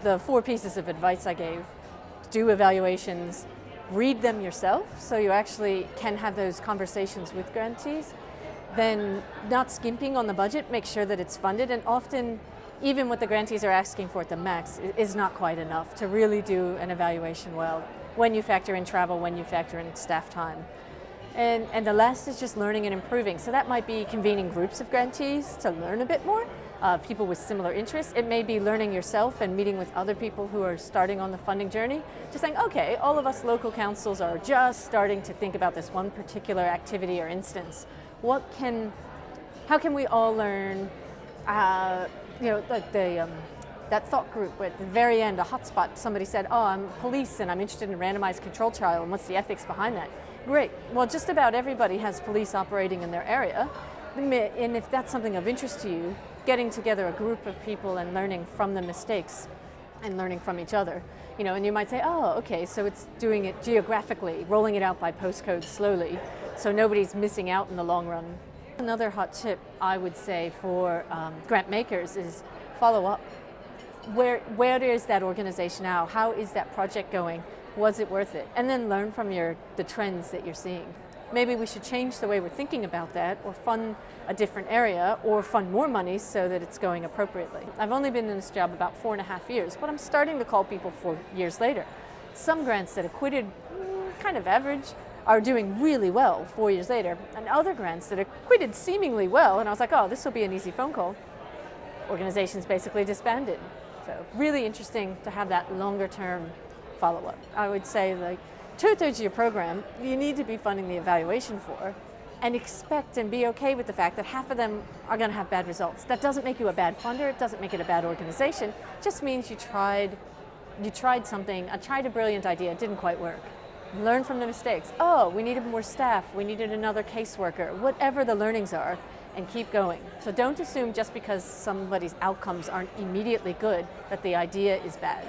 The 4 pieces of advice I gave: do evaluations, read them yourself so you actually can have those conversations with grantees, then not skimping on the budget, make sure that it's funded, and often even what the grantees are asking for at the max is not quite enough to really do an evaluation well when you factor in travel, when you factor in staff time. And the last is just learning and improving. So that might be convening groups of grantees to learn a bit more, people with similar interests. It may be learning yourself and meeting with other people who are starting on the funding journey. Just saying, okay, all of us local councils are just starting to think about this one particular activity or instance. How can we all learn, like that thought group where at the very end, a hotspot, somebody said, oh, I'm police and I'm interested in randomized control trial, and what's the ethics behind that? Great. Well, just about everybody has police operating in their area. And if that's something of interest to you, getting together a group of people and learning from the mistakes and learning from each other. And you might say, oh, okay, so it's doing it geographically, rolling it out by postcode slowly, so nobody's missing out in the long run. Another hot tip I would say for grant makers is follow up. Where is that organization now? How is that project going? Was it worth it? And then learn from the trends that you're seeing. Maybe we should change the way we're thinking about that, or fund a different area, or fund more money so that it's going appropriately. I've only been in this job about 4.5 years, but I'm starting to call people 4 years later. Some grants that acquitted kind of average are doing really well 4 years later, and other grants that acquitted seemingly well, and I was like, oh, this will be an easy phone call. Organizations basically disbanded. So really interesting to have that longer term follow-up. I would say like 2/3 of your program you need to be funding the evaluation for, and expect and be okay with the fact that half of them are going to have bad results. That doesn't make you a bad funder, it doesn't make it a bad organization, it just means you tried something, tried a brilliant idea, it didn't quite work. Learn from the mistakes. Oh, we needed more staff, we needed another caseworker, whatever the learnings are, and keep going. So don't assume just because somebody's outcomes aren't immediately good that the idea is bad.